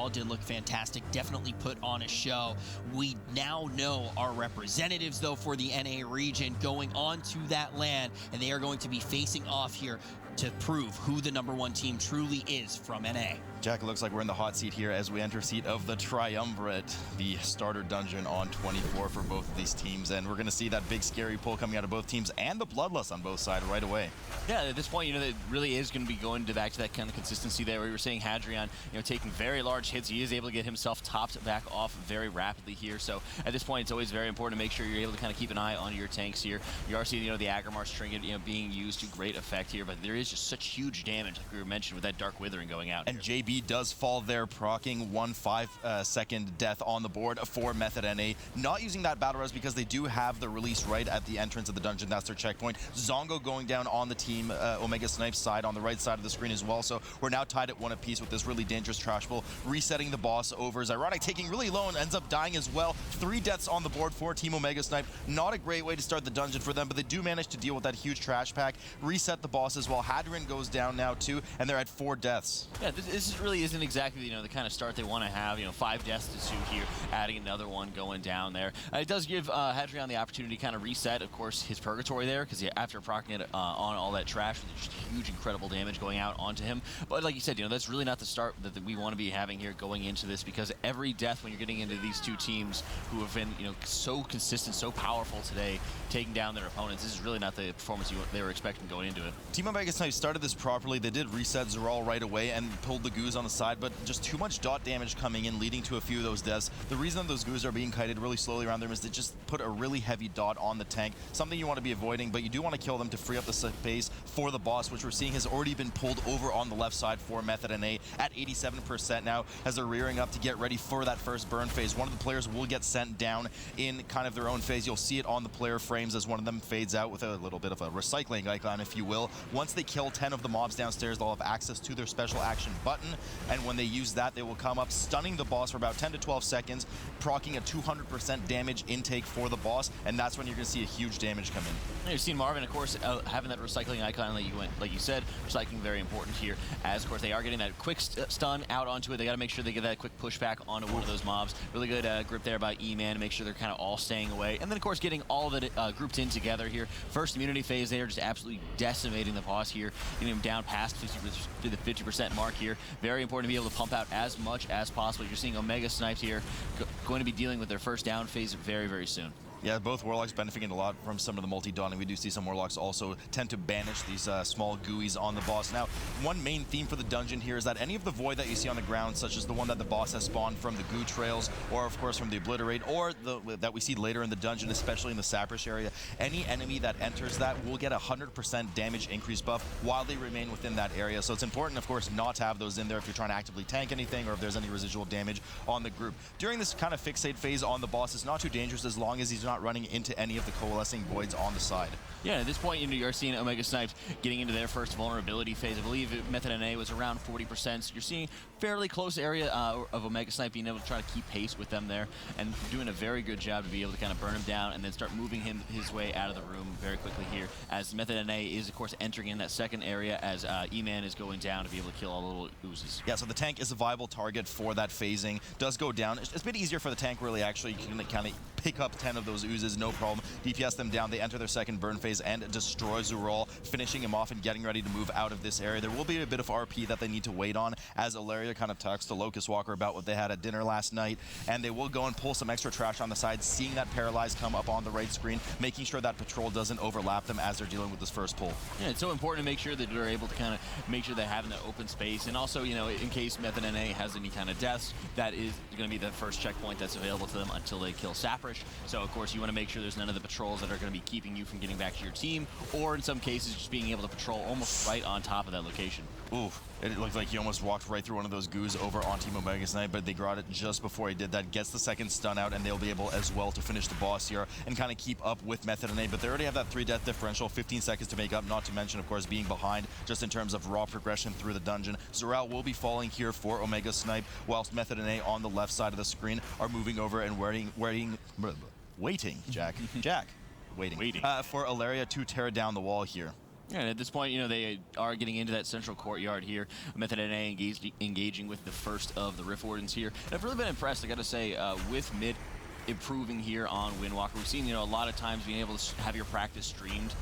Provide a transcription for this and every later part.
all did look fantastic, definitely put on a show. We now know our representatives, though, for the NA region going on to that land, and they are going to be facing off here to prove who the #1 team truly is from NA. Jack, it looks like we're in the hot seat here as we enter seat of the Triumvirate, the starter dungeon on 24 for both of these teams, and we're going to see that big scary pull coming out of both teams and the bloodlust on both sides right away. Yeah, at this point, that really is going to be going back to that kind of consistency there. We were seeing Hadrian, taking very large hits. He is able to get himself topped back off very rapidly here. So at this point, it's always very important to make sure you're able to kind of keep an eye on your tanks here. You are seeing, the Agrimar's trinket, being used to great effect here, but there is just such huge damage, like we were mentioning, with that Dark Withering going out. And here. JB does fall there, proccing 1 5-second death on the board for Method NA. Not using that battle res because they do have the release right at the entrance of the dungeon. That's their checkpoint. Zongo going down on the team Omega Snipe side on the right side of the screen as well. So we're now tied at 1 apiece with this really dangerous trash pull. Resetting the boss over. Zyronic taking really low and ends up dying as well. 3 deaths on the board for Team Omega Snipe. Not a great way to start the dungeon for them, but they do manage to deal with that huge trash pack. Reset the boss as well. Hadrian goes down now too, and they're at 4 deaths. Yeah, this really isn't exactly the kind of start they want to have. 5 deaths to 2 here, adding another one going down there. It does give Hadrian the opportunity to kind of reset, of course, his purgatory there, because after proccing it on all that trash, with just huge, incredible damage going out onto him. But like you said, that's really not the start that we want to be having here going into this, because every death when you're getting into these 2 teams who have been so consistent, so powerful today, taking down their opponents, this is really not the performance they were expecting going into it. Team Omega Snipe started this properly. They did reset Zeral right away and pulled the goose on the side, but just too much dot damage coming in, leading to a few of those deaths. The reason those goose are being kited really slowly around them is they just put a really heavy dot on the tank, something you want to be avoiding, but you do want to kill them to free up the space for the boss, which we're seeing has already been pulled over on the left side for Method NA at 87% now as they're rearing up to get ready for that first burn phase. One of the players will get sent down in kind of their own phase. You'll see it on the player frames as one of them fades out with a little bit of a recycling icon, if you will. Once they kill 10 of the mobs downstairs, they'll have access to their special action button, and when they use that, they will come up, stunning the boss for about 10 to 12 seconds, proccing a 200% damage intake for the boss, and that's when you're going to see a huge damage come in. You've seen Marvin, of course, having that recycling icon like you said, recycling very important here, as of course they are getting that quick stun out onto it. They got to make sure they get that quick pushback onto one of those mobs. Really good grip there by E-Man to make sure they're kind of all staying away. And then of course getting all of it grouped in together here. First immunity phase, they are just absolutely decimating the boss here, getting him down past the 50% mark here. Very important to be able to pump out as much as possible. You're seeing Omega Snipes here going to be dealing with their first down phase very, very soon. Yeah, both Warlocks benefiting a lot from some of the multi-dotting. We do see some Warlocks also tend to banish these small GUIs on the boss. Now, one main theme for the dungeon here is that any of the void that you see on the ground, such as the one that the boss has spawned from the goo trails, or of course from the Obliterate, or that we see later in the dungeon, especially in the Saprish area, any enemy that enters that will get a 100% damage increase buff while they remain within that area. So it's important, of course, not to have those in there if you're trying to actively tank anything or if there's any residual damage on the group. During this kind of fixate phase on the boss, it's not too dangerous as long as he's not running into any of the coalescing voids on the side. Yeah, at this point, you're seeing Omega Snipes getting into their first vulnerability phase. I believe Method NA was around 40%, so you're seeing fairly close area of Omega Snipe being able to try to keep pace with them there, and doing a very good job to be able to kind of burn him down and then start moving his way out of the room very quickly here, as Method NA is, of course, entering in that second area as E-Man is going down to be able to kill all the little oozes. Yeah, so the tank is a viable target for that phasing. Does go down. It's a bit easier for the tank, really, actually. You can kind of pick up 10 of those oozes, no problem. DPS them down. They enter their second burn phase and destroy Zural, finishing him off and getting ready to move out of this area. There will be a bit of RP that they need to wait on, as Ilaria kind of talks to Locust Walker about what they had at dinner last night, and they will go and pull some extra trash on the side, seeing that Paralyze come up on the right screen, making sure that patrol doesn't overlap them as they're dealing with this first pull. Yeah, it's so important to make sure that they're able to kind of make sure they're having that open space, and also, in case Method NA has any kind of deaths, that is going to be the first checkpoint that's available to them until they kill Saprish. So, of course, you want to make sure there's none of the patrols that are going to be keeping you from getting back to your team, or in some cases, just being able to patrol almost right on top of that location. Oof. It looked like he almost walked right through one of those goos over on Team Omega Snipe, but they got it just before he did that. Gets the second stun out, and they'll be able as well to finish the boss here and kind of keep up with Method NA. But they already have that 3-death differential, 15 seconds to make up, not to mention, of course, being behind just in terms of raw progression through the dungeon. Zural will be falling here for Omega Snipe, whilst Method NA on the left side of the screen are moving over and waiting, Jack. Waiting. For Ilaria to tear down the wall here. Yeah, and at this point, you know, they are getting into that central courtyard here. Mythic NA engaging with the first of the Rift Wardens here. And I've really been impressed, I got to say, with mid improving here on Windwalker. We've seen, you know, a lot of times being able to have your practice streamed,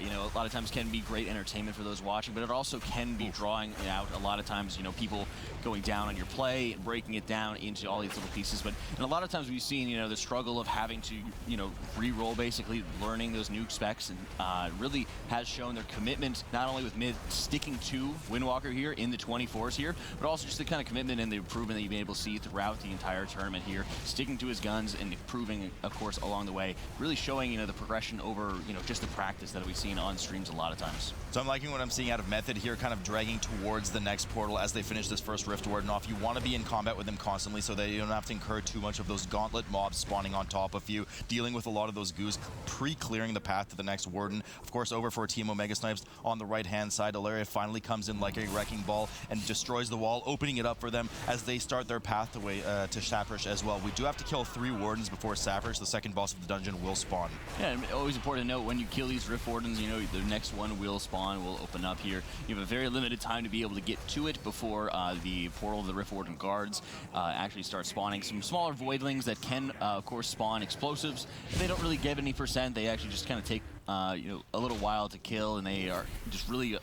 you know, a lot of times can be great entertainment for those watching, but it also can be drawing out a lot of times, you know, people going down on your play and breaking it down into all these little pieces. But and a lot of times we've seen, you know, the struggle of having to, you know, re-roll basically, learning those new specs, and really has shown their commitment not only with mid sticking to Windwalker here in the 24s here, but also just the kind of commitment and the improvement that you've been able to see throughout the entire tournament here, sticking to his guns and improving, of course, along the way, really showing, you know, the progression over, you know, just the practice that we've seen on streams a lot of times. So I'm liking what I'm seeing out of Method here, kind of dragging towards the next portal as they finish this first Rift Warden off. You want to be in combat with them constantly so that you don't have to incur too much of those gauntlet mobs spawning on top of you, dealing with a lot of those goos, pre-clearing the path to the next Warden. Of course, over for Team Omega Snipes on the right-hand side. Ilaria finally comes in like a wrecking ball and destroys the wall, opening it up for them as they start their pathway to Saprish as well. We do have to kill 3 Wardens before Saprish, the second boss of the dungeon, will spawn. Yeah, and always important to note, when you kill these Rift Wardens, you know, the next one will spawn, will open up here. You have a very limited time to be able to get to it before the portal of the Rift Warden guards actually start spawning some smaller voidlings that can, of course, spawn explosives. They don't really give any percent. They actually just kind of take you know, a little while to kill, and they are just really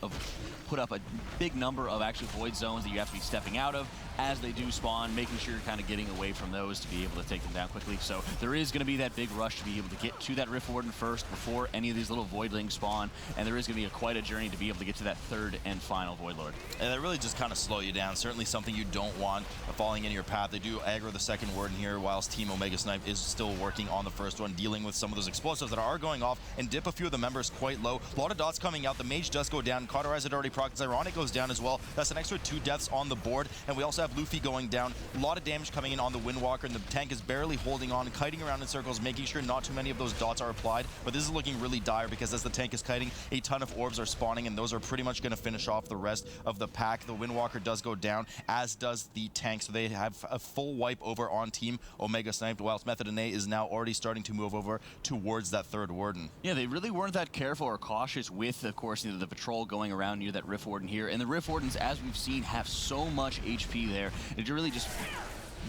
put up a big number of actual void zones that you have to be stepping out of as they do spawn, making sure you're kind of getting away from those to be able to take them down quickly. So there is going to be that big rush to be able to get to that Rift Warden first before any of these little voidlings spawn, and there is going to be quite a journey to be able to get to that third and final Void Lord. And they really just kind of slow you down. Certainly something you don't want falling in your path. They do aggro the second Warden here, whilst Team Omega Snipe is still working on the first one, dealing with some of those explosives that are going off and dip a few of the members quite low. A lot of dots coming out. The Mage does go down. Cauterize had already procced. Ironic goes down as well. That's an extra 2 deaths on the board. And we also have Luffy going down. A lot of damage coming in on the Windwalker, and the tank is barely holding on, kiting around in circles, making sure not too many of those dots are applied. But this is looking really dire because as the tank is kiting, a ton of orbs are spawning, and those are pretty much going to finish off the rest of the pack. The Windwalker does go down, as does the tank. So they have a full wipe over on Team Omega Snipe, whilst Method NA is now already starting to move over towards that third Warden. Yeah, they really weren't that careful or cautious with, of course, you know, the patrol going around near that Rift Warden here. And the Rift Wardens, as we've seen, have so much HP there. It really just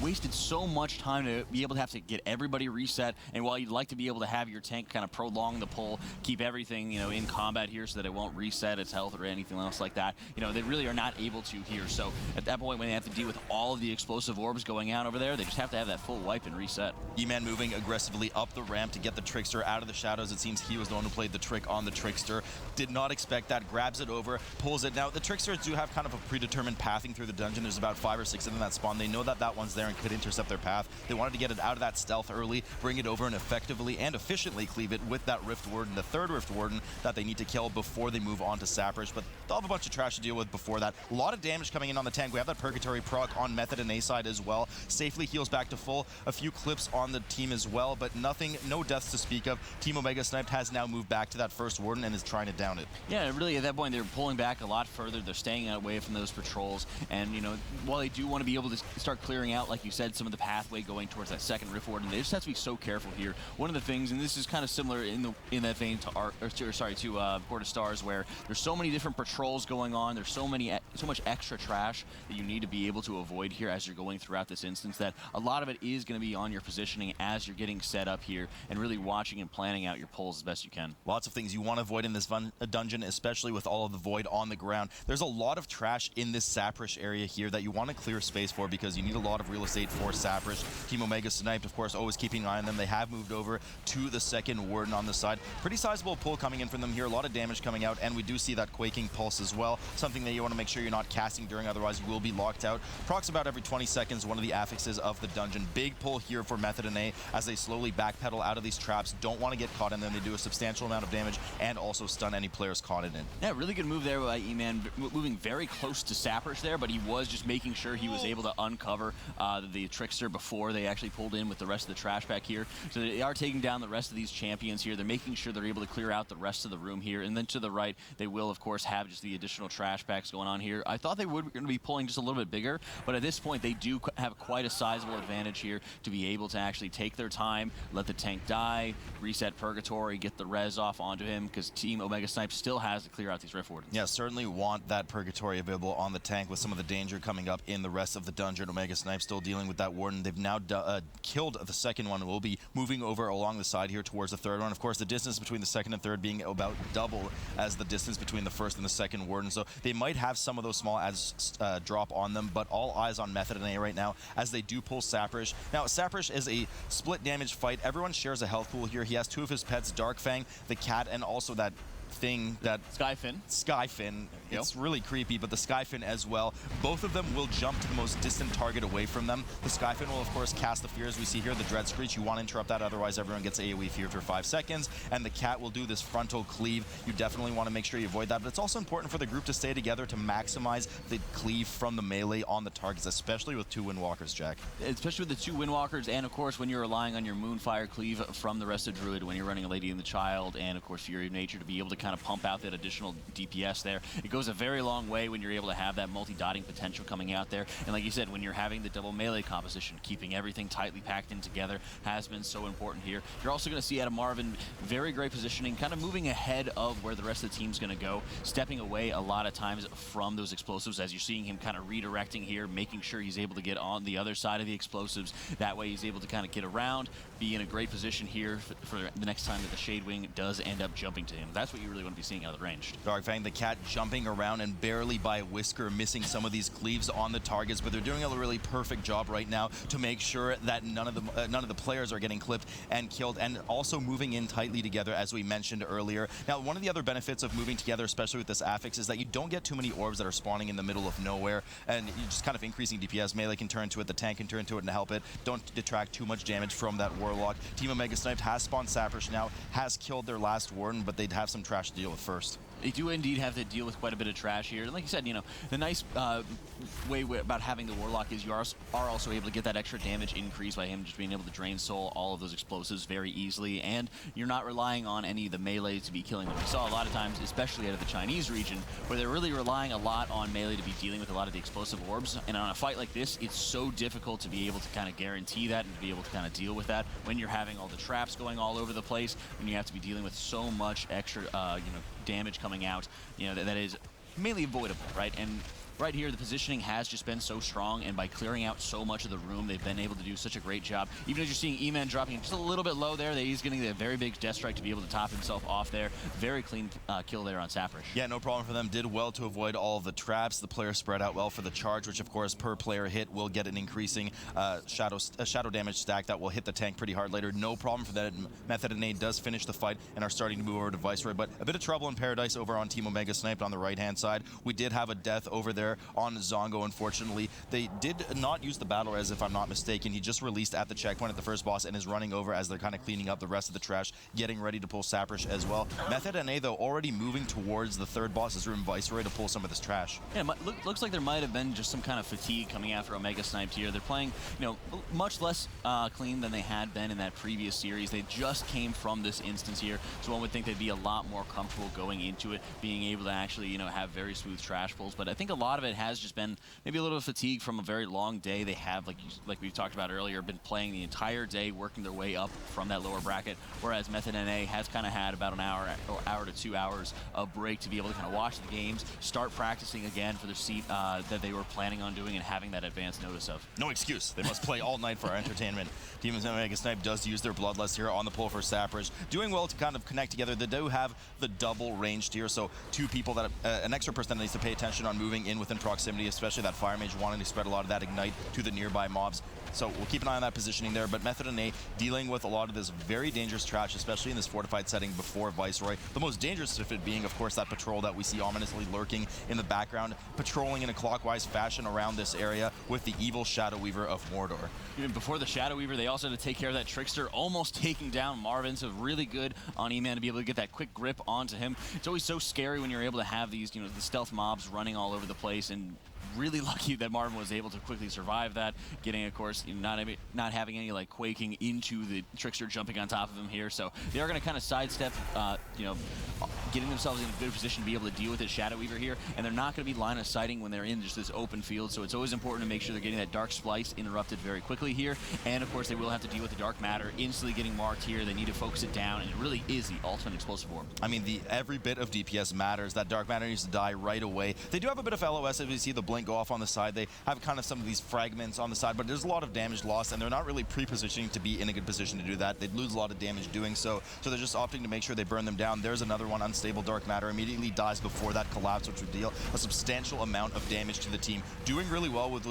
wasted so much time to be able to have to get everybody reset. And while you'd like to be able to have your tank kind of prolong the pull, keep everything, you know, in combat here so that it won't reset its health or anything else like that, you know, they really are not able to here. So at that point, when they have to deal with all of the explosive orbs going out over there, they just have to have that full wipe and reset. E-Man moving aggressively up the ramp to get the Trickster out of the shadows. It seems he was the one who played the trick on the Trickster. Did not expect that, grabs it over, pulls it. Now, the Tricksters do have kind of a predetermined pathing through the dungeon. There's about 5 or 6 of them that spawn. They know that that one's there and could intercept their path. They wanted to get it out of that stealth early, bring it over and effectively and efficiently cleave it with that Rift Warden, the third Rift Warden that they need to kill before they move on to Saprish. But they'll have a bunch of trash to deal with before that. A lot of damage coming in on the tank. We have that Purgatory proc on Method and A side as well. Safely heals back to full. A few clips on the team as well, but nothing, no deaths to speak of. Team Omega Sniped has now moved back to that first Warden and is trying to down it. Yeah, really at that point they're pulling back a lot further. They're staying away from those patrols, and you know, while they do want to be able to start clearing out, like you said, some of the pathway going towards that second Rift Warden, they just have to be so careful here. One of the things, and this is kind of similar in that vein to Port of Stars, where there's so many different patrols going on. There's so much extra trash that you need to be able to avoid here as you're going throughout this instance, that a lot of it is going to be on your positioning as you're getting set up here and really watching and planning out your pulls as best you can. Lots of things you want to avoid in this dungeon, especially with all of the void on the ground. There's a lot of trash in this Saprish area here that you want to clear space for because you need a lot of real estate for Saprish. Team Omega Sniped, of course, always keeping an eye on them. They have moved over to the second Warden on the side. Pretty sizable pull coming in from them here. A lot of damage coming out, and we do see that Quaking Pulse as well. Something that you want to make sure you're not casting during, otherwise you will be locked out. Procs about every 20 seconds, one of the affixes of the dungeon. Big pull here for Method and A as they slowly backpedal out of these traps. Don't want to get caught in them. They do a substantial amount of damage and also stun any players caught in it. Yeah, really good move there by E-Man, moving very close to Saprish there, but he was just making sure he was able to uncover the Trickster before they actually pulled in with the rest of the trash pack here. So they are taking down the rest of these champions here. They're making sure they're able to clear out the rest of the room here. And then to the right, they will, of course, have just the additional trash packs going on here. I thought they were going to be pulling just a little bit bigger, but at this point, they do have quite a sizable advantage here to be able to actually take their time, let the tank die, reset Purgatory, get the res off onto him, because Team Omega Snipe still has to clear out these Rift Wardens. Yeah, certainly want that Purgatory available on the tank with some of the danger coming up in the rest of the dungeon. Omega Snipe still dealing with that Warden. They've now killed the second one and will be moving over along the side here towards the third one. Of course, the distance between the second and third being about double as the distance between the first and the second Warden. So they might have some of those small adds drop on them, but all eyes on Method and A right now as they do pull Saprish. Now, Saprish is a split damage fight. Everyone shares a health pool here. He has two of his pets, Darkfang, the cat, and also that thing, that Skyfin. Yep. It's really creepy, but the Skyfin as well. Both of them will jump to the most distant target away from them. The Skyfin will, of course, cast the fear, as we see here, the Dread Screech. You want to interrupt that, otherwise everyone gets AoE feared for 5 seconds. And the cat will do this frontal cleave. You definitely want to make sure you avoid that, but it's also important for the group to stay together to maximize the cleave from the melee on the targets, especially with 2 Windwalkers, Jack. Especially with the 2 Windwalkers, and of course when you're relying on your Moonfire cleave from the Resto Druid, when you're running a Lady and the Child, and of course Fury of Nature to be able to kind of pump out that additional DPS there. It goes a very long way when you're able to have that multi-dotting potential coming out there. And like you said, when you're having the double melee composition, keeping everything tightly packed in together has been so important here. You're also going to see out of Marvin very great positioning, kind of moving ahead of where the rest of the team's going to go, stepping away a lot of times from those explosives as you're seeing him kind of redirecting here, making sure he's able to get on the other side of the explosives. That way he's able to kind of get around, be in a great position here for the next time that the Shadewing does end up jumping to him. That's what you really want to be seeing out of the range. Darkfang, the cat, jumping around and barely by a whisker missing some of these cleaves on the targets, but they're doing a really perfect job right now to make sure that none of the players are getting clipped and killed, and also moving in tightly together, as we mentioned earlier. Now, one of the other benefits of moving together, especially with this affix, is that you don't get too many orbs that are spawning in the middle of nowhere, and you're just kind of increasing DPS. Melee can turn to it, the tank can turn to it and help it. Don't detract too much damage from that Warlock. Team Omega Sniped has spawned Saprish now, has killed their last Warden, but they'd have some trash to deal with first. They do indeed have to deal with quite a bit of trash here. And like you said, you know, the nice way about having the Warlock is you are also able to get that extra damage increase by him just being able to drain soul all of those explosives very easily. And you're not relying on any of the melee to be killing them. We saw a lot of times, especially out of the Chinese region, where they're really relying a lot on melee to be dealing with a lot of the explosive orbs. And on a fight like this, it's so difficult to be able to kind of guarantee that and to be able to kind of deal with that when you're having all the traps going all over the place, when you have to be dealing with so much extra, damage coming out, that is mainly avoidable, right? And right here, the positioning has just been so strong, and by clearing out so much of the room, they've been able to do such a great job. Even as you're seeing E-Man dropping just a little bit low there, he's getting a very big death strike to be able to top himself off there. Very clean kill there on Saprish. Yeah, no problem for them. Did well to avoid all of the traps. The player spread out well for the charge, which of course per player hit will get an increasing shadow damage stack that will hit the tank pretty hard later. No problem for that. Method and A does finish the fight and are starting to move over to Viceroy, but a bit of trouble in Paradise over on Team Omega Sniped on the right-hand side. We did have a death over there on Zongo, unfortunately. They did not use the battle res, if I'm not mistaken. He just released at the checkpoint at the first boss and is running over as they're kind of cleaning up the rest of the trash, getting ready to pull Saprish as well. Method and A, though, already moving towards the third boss's room, Viceroy, to pull some of this trash. Yeah, looks like there might have been just some kind of fatigue coming after Omega Sniped here. They're playing, much less clean than they had been in that previous series. They just came from this instance here, so one would think they'd be a lot more comfortable going into it, being able to actually, have very smooth trash pulls. But I think a lot of it has just been maybe a little fatigue from a very long day. They have, like we talked about earlier, been playing the entire day, working their way up from that lower bracket, whereas Method NA has kind of had about an hour to 2 hours of break to be able to kind of watch the games, start practicing again for their seat that they were planning on doing and having that advance notice of. No excuse. They must play all night for our entertainment. Team Omega Snipe does use their Bloodlust here on the pull for Saprish. Doing well to kind of connect together. They do have the double ranged here, so 2 people that an extra person that needs to pay attention on moving in within proximity, especially that Fire Mage wanting to spread a lot of that Ignite to the nearby mobs. So we'll keep an eye on that positioning there, but Method and A dealing with a lot of this very dangerous trash, especially in this fortified setting before Viceroy. The most dangerous of it being, of course, that patrol that we see ominously lurking in the background, patrolling in a clockwise fashion around this area with the evil Shadow Weaver of Mordor. Even before the Shadow Weaver, they also had to take care of that Trickster, almost taking down Marvin, so really good on E-Man to be able to get that quick grip onto him. It's always so scary when you're able to have these, the stealth mobs running all over the place, and really lucky that Marvin was able to quickly survive that, getting, of course, you know, not having any like quaking into the Trickster jumping on top of him here. So they are going to kind of sidestep, you know, getting themselves in a good position to be able to deal with this Shadow Weaver here, and they're not going to be line of sighting when they're in just this open field. So it's always important to make sure they're getting that Dark Splice interrupted very quickly here. And of course, they will have to deal with the Dark Matter instantly getting marked here. They need to focus it down, and it really is the ultimate explosive orb. I mean, every bit of DPS matters. That Dark Matter needs to die right away. They do have a bit of LOS if you see the blink go off on the side. They have kind of some of these fragments on the side, but there's a lot of damage lost, and they're not really pre-positioning to be in a good position to do that. They'd lose a lot of damage doing so, so they're just opting to make sure they burn them down. There's another one, Unstable Dark Matter, immediately dies before that collapse, which would deal a substantial amount of damage to the team. Doing really well with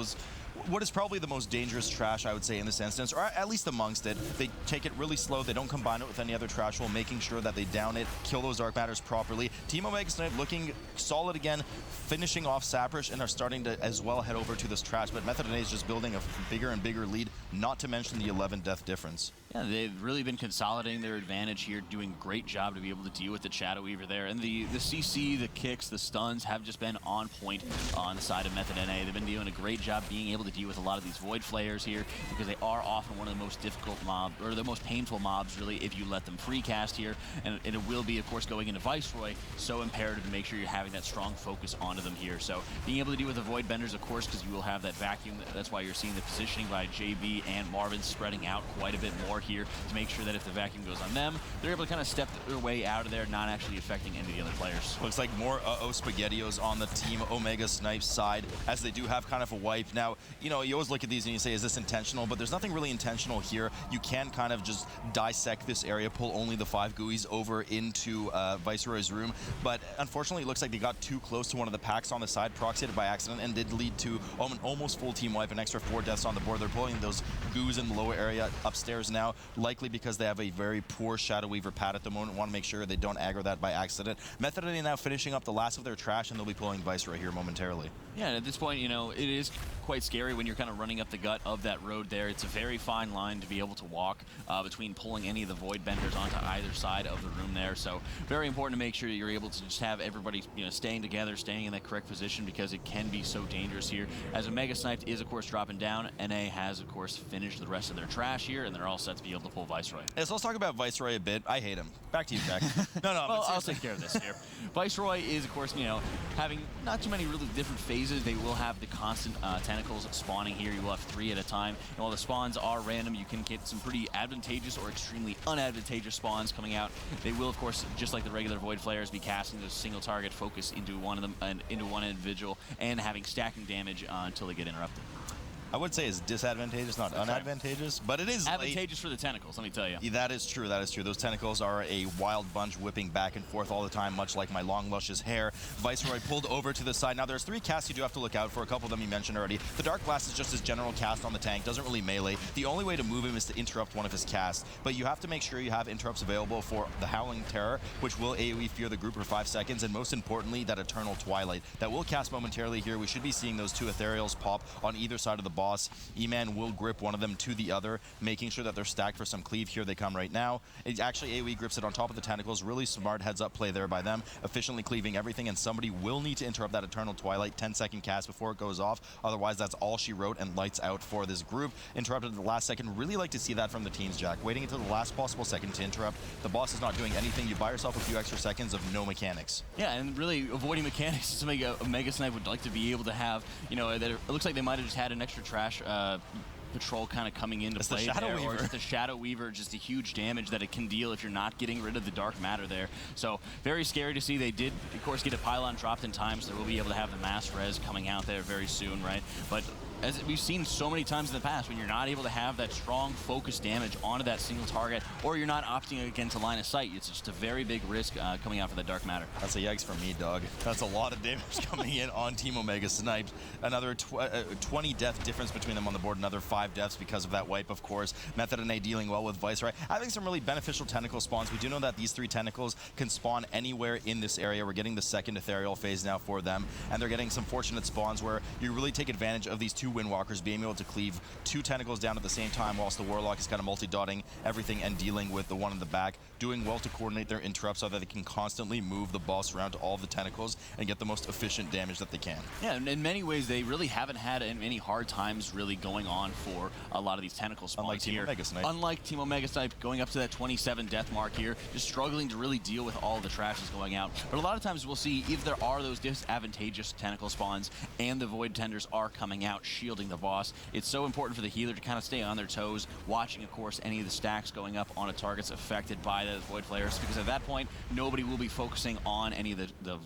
what is probably the most dangerous trash, I would say, in this instance, or at least amongst it. They take it really slow. They don't combine it with any other trash while making sure that they down it, kill those Dark Matters properly. Team Omega Snipe looking solid again, finishing off Saprish, and are starting to as well head over to this trash. But Method is just building a bigger and bigger lead, not to mention the 11 death difference. Yeah, they've really been consolidating their advantage here, doing a great job to be able to deal with the Shadow Weaver there. And the CC, the kicks, the stuns have just been on point on the side of Method NA. They've been doing a great job being able to deal with a lot of these Void Flayers here, because they are often one of the most difficult mobs, or the most painful mobs, really, if you let them free cast here. And it will be, of course, going into Viceroy, so imperative to make sure you're having that strong focus onto them here. So being able to deal with the Void Benders, of course, because you will have that vacuum. That's why you're seeing the positioning by JB and Marvin spreading out quite a bit more here to make sure that if the vacuum goes on them, they're able to kind of step their way out of there, not actually affecting any of the other players. Looks like more Spaghettios on the Team Omega Snipe side, as they do have kind of a wipe. Now, you know, you always look at these and you say, is this intentional? But there's nothing really intentional here. You can kind of just dissect this area, pull only the 5 GUIs over into Viceroy's room. But unfortunately, it looks like they got too close to one of the packs on the side, proxied it by accident, and did lead to an almost full team wipe, an extra 4 deaths on the board. They're pulling those GUIs in the lower area upstairs now, likely because they have a very poor Shadow Weaver pad at the moment. Want to make sure they don't aggro that by accident. Method now finishing up the last of their trash, and they'll be pulling Viceroy here momentarily. Yeah, and at this point, you know, it is quite scary when you're kind of running up the gut of that road there. It's a very fine line to be able to walk between pulling any of the Void Benders onto either side of the room there. So very important to make sure that you're able to just have everybody, you know, staying together, staying in that correct position, because it can be so dangerous here. As Omega Sniped is, of course, dropping down, NA has, of course, finished the rest of their trash here, and they're all set to be able to pull Viceroy. Yeah, so let's talk about Viceroy a bit. I hate him. Back to you, Jack. No, well, I'll take care of this here. Viceroy is, of course, you know, having not too many really different phases. They will have the constant tentacles spawning here. You will have 3 at a time. And while the spawns are random, you can get some pretty advantageous or extremely unadvantageous spawns coming out. They will, of course, just like the regular Void Flayers, be casting those single target focus into one of them and into one individual, and having stacking damage until they get interrupted. I would say it's disadvantageous, not unadvantageous, but it is advantageous for the tentacles, let me tell you. Yeah, that is true, that is true. Those tentacles are a wild bunch whipping back and forth all the time, much like my long, luscious hair. Viceroy pulled over to the side. Now, there's 3 casts you do have to look out for. A couple of them you mentioned already. The Dark Blast is just his general cast on the tank, doesn't really melee. The only way to move him is to interrupt one of his casts, but you have to make sure you have interrupts available for the Howling Terror, which will AoE fear the group for 5 seconds, and most importantly, that Eternal Twilight. That will cast momentarily here. We should be seeing those 2 Ethereals pop on either side of the boss. E-Man will grip one of them to the other, making sure that they're stacked for some cleave. Here they come right now. It actually AoE grips it on top of the tentacles. Really smart heads-up play there by them, efficiently cleaving everything, and somebody will need to interrupt that Eternal Twilight 10-second cast before it goes off. Otherwise, that's all she wrote and lights out for this group. Interrupted at the last second. Really like to see that from the teams, Jack. Waiting until the last possible second to interrupt. The boss is not doing anything. You buy yourself a few extra seconds of no mechanics. Yeah, and really avoiding mechanics is something a Mega Snipe would like to be able to have. You know, that it looks like they might have just had an extra trash patrol kind of coming into play there, or just the Shadow Weaver, just a huge damage that it can deal if you're not getting rid of the Dark Matter there. So very scary to see. They did, of course, get a pylon dropped in time, so they will be able to have the mass res coming out there very soon, right? But as we've seen so many times in the past, when you're not able to have that strong focus damage onto that single target, or you're not opting again to line of sight, it's just a very big risk coming out for the Dark Matter. That's a yikes for me, dog. That's a lot of damage coming in on Team Omega Sniped. Another 20 death difference between them on the board, another 5 deaths because of that wipe, of course. Method and A dealing well with Viceroy. Having some really beneficial tentacle spawns. We do know that these 3 tentacles can spawn anywhere in this area. We're getting the second ethereal phase now for them, and they're getting some fortunate spawns where you really take advantage of these 2 Windwalkers being able to cleave 2 tentacles down at the same time, whilst the Warlock is kind of multi-dotting everything and dealing with the one in the back. doing well to coordinate their interrupts so that they can constantly move the boss around to all of the tentacles and get the most efficient damage that they can. Yeah, and in many ways, they really haven't had any hard times really going on for a lot of these tentacle spawns Unlike Team here. Omega Snipe. Unlike Team Omega Snipe, going up to that 27 death mark here, just struggling to really deal with all the trash that's going out. But a lot of times we'll see if there are those disadvantageous tentacle spawns and the Void Tenders are coming out, shielding the boss, it's so important for the healer to kind of stay on their toes, watching, of course, any of the stacks going up on a target's affected by the Void Flares, because at that point, nobody will be focusing on any of the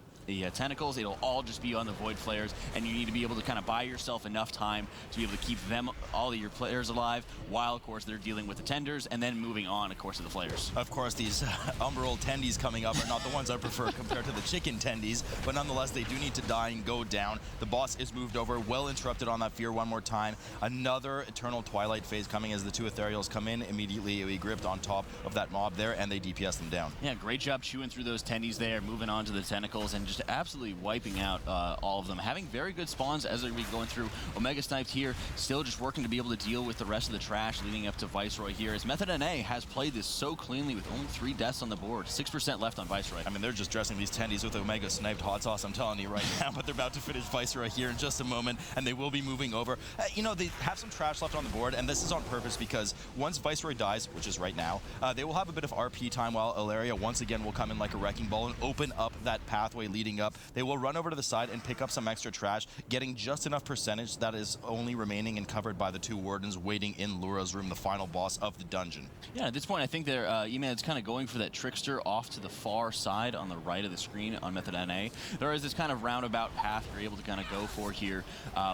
tentacles. It'll all just be on the Void Flares, and you need to be able to kind of buy yourself enough time to be able to keep them, all of your players alive, while, of course, they're dealing with the Tenders, and then moving on, of course, to the Flares. Of course, these Umbral Tendies coming up are not the ones I prefer compared to the Chicken Tendies, but nonetheless, they do need to die and go down. The boss is moved over, well interrupted on that Fear one more time. Another Eternal Twilight phase coming as the two Ethereals come in. Immediately, we gripped on top of that mob there, and they DPS them down. Yeah, great job chewing through those Tendies there, moving on to the Tentacles, and just absolutely wiping out all of them. Having very good spawns as they're going through. Omega Sniped here, still just working to be able to deal with the rest of the trash leading up to Viceroy here, as Method NA has played this so cleanly with only 3 deaths on the board, 6% left on Viceroy. I mean, they're just dressing these Tendies with Omega Sniped hot sauce, I'm telling you right now, but they're about to finish Viceroy here in just a moment, and they will be moving over. You know, they have some trash left on the board, and this is on purpose because once Viceroy dies, which is right now, they will have a bit of RP time while Ilaria once again will come in like a wrecking ball and open up that pathway leading up. They will run over to the side and pick up some extra trash, getting just enough percentage that is only remaining and covered by the 2 Wardens waiting in Lura's room, the final boss of the dungeon. Yeah, at this point, I think they're E-Man's kind of going for that Trickster off to the far side on the right of the screen on Method NA. There is this kind of roundabout path you're able to kind of go for here,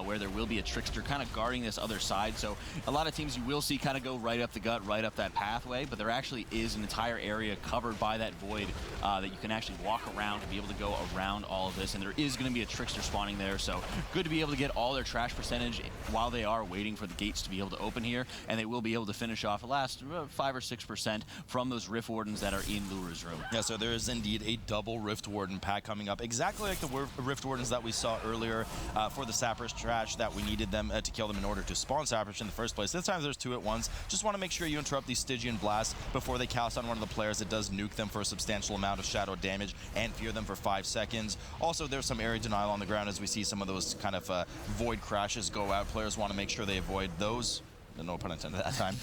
where there will be a Trickster kind of guarding this other side. So a lot of teams you will see kind of go right up the gut, right up that pathway, but there actually is an entire area covered by that void that you can actually walk around to be able to go around all of this, and there is going to be a Trickster spawning there, so good to be able to get all their trash percentage while they are waiting for the gates to be able to open here, and they will be able to finish off the last 5 or 6% from those Rift Wardens that are in Lura's room. Yeah, so there is indeed a double Rift Warden pack coming up, exactly like the Rift Wardens that we saw earlier for the Sappers trash that we needed them to kill them in order to spawn Sappers in the first place. This time there's 2 at once. Just want to make sure you interrupt these Stygian blasts before they cast on one of the players. It does nuke them for a substantial amount of shadow damage and fear them for 5 seconds. Also, there's some area denial on the ground as we see some of those kind of void crashes go out. Players want to make sure they avoid those. No pun intended that time.